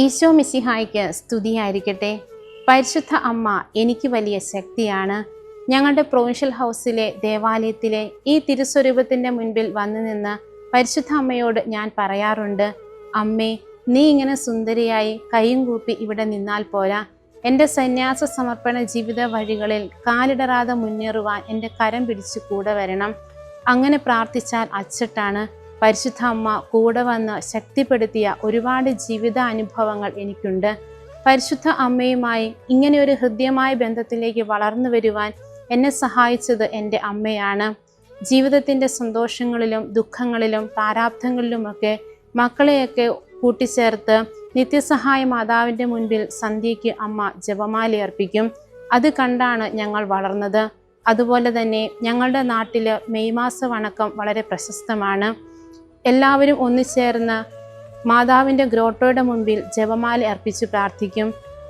ഈശോ മിശിഹായ്ക്ക് സ്തുതിയായിരിക്കട്ടെ. പരിശുദ്ധ അമ്മ എനിക്ക് വലിയ ശക്തിയാണ്. ഞങ്ങളുടെ പ്രൊവിൻഷ്യൽ ഹൗസിലെ ദേവാലയത്തിലെ ഈ തിരുസ്വരൂപത്തിൻ്റെ മുൻപിൽ വന്നു നിന്ന് പരിശുദ്ധ അമ്മയോട് ഞാൻ പറയാറുണ്ട്, അമ്മേ, നീ ഇങ്ങനെ സുന്ദരിയായി കൈയും കൂപ്പി ഇവിടെ നിന്നാൽ പോരാ. എൻ്റെ സന്യാസ സമർപ്പണ ജീവിത വഴികളിൽ കാലിടറാതെ മുന്നേറുവാൻ എൻ്റെ കരം പിടിച്ച് കൂടെ വരണം. അങ്ങനെ പ്രാർത്ഥിച്ചാൽ അച്ചട്ടാണ്. പരിശുദ്ധ അമ്മ കൂടെ വന്ന് ശക്തിപ്പെടുത്തിയ ഒരുപാട് ജീവിതാനുഭവങ്ങൾ എനിക്കുണ്ട്. പരിശുദ്ധ അമ്മയുമായി ഇങ്ങനെയൊരു ഹൃദ്യമായ ബന്ധത്തിലേക്ക് വളർന്നു വരുവാൻ എന്നെ സഹായിച്ചത് എൻ്റെ അമ്മയാണ്. ജീവിതത്തിൻ്റെ സന്തോഷങ്ങളിലും ദുഃഖങ്ങളിലും പ്രാരാബ്ധങ്ങളിലുമൊക്കെ മക്കളെയൊക്കെ കൂട്ടിച്ചേർത്ത് നിത്യസഹായ മാതാവിൻ്റെ മുൻപിൽ സന്ധ്യയ്ക്ക് അമ്മ ജപമാല അർപ്പിക്കും. അത് കണ്ടാണ് ഞങ്ങൾ വളർന്നത്. അതുപോലെ തന്നെ ഞങ്ങളുടെ നാട്ടിൽ മെയ് മാസ വണക്കം വളരെ പ്രശസ്തമാണ്. എല്ലാവരും ഒന്നിച്ചേർന്ന് മാതാവിൻ്റെ ഗ്രോട്ടോയുടെ മുൻപിൽ ജപമാല അർപ്പിച്ച് പ്രാർത്ഥിക്കും.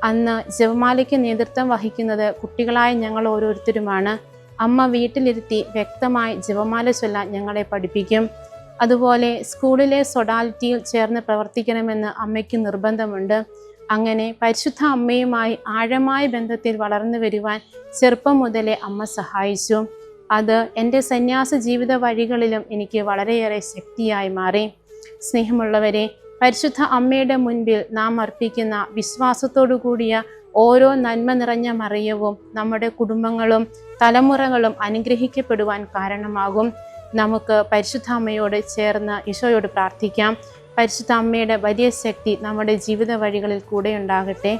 അന്ന് ജപമാലയ്ക്ക് നേതൃത്വം വഹിക്കുന്നത് കുട്ടികളായ ഞങ്ങൾ ഓരോരുത്തരുമാണ്. അമ്മ വീട്ടിലിരുത്തി വ്യക്തമായി ജപമാല ചൊല്ലാൻ ഞങ്ങളെ പഠിപ്പിക്കും. അതുപോലെ സ്കൂളിലെ സൊഡാലിറ്റിയിൽ ചേർന്ന് പ്രവർത്തിക്കണമെന്ന് അമ്മയ്ക്ക് നിർബന്ധമുണ്ട്. അങ്ങനെ പരിശുദ്ധ അമ്മയുമായി ആഴമായ ബന്ധത്തിൽ വളർന്നു വരുവാൻ ചെറുപ്പം മുതലേ അമ്മ സഹായിച്ചു. അത് എൻ്റെ സന്യാസ ജീവിത വഴികളിലും എനിക്ക് വളരെയേറെ ശക്തിയായി മാറി. സ്നേഹമുള്ളവരെ, പരിശുദ്ധ അമ്മയുടെ മുൻപിൽ നാം അർപ്പിക്കുന്ന വിശ്വാസത്തോടു കൂടിയ ഓരോ നന്മ നിറഞ്ഞ മറിയവും നമ്മുടെ കുടുംബങ്ങളും തലമുറകളും അനുഗ്രഹിക്കപ്പെടുവാൻ കാരണമാകും. നമുക്ക് പരിശുദ്ധ അമ്മയോട് ചേർന്ന് ഈശോയോട് പ്രാർത്ഥിക്കാം. പരിശുദ്ധ അമ്മയുടെ വലിയ ശക്തി നമ്മുടെ ജീവിത വഴികളിൽ കൂടെ ഉണ്ടാകട്ടെ.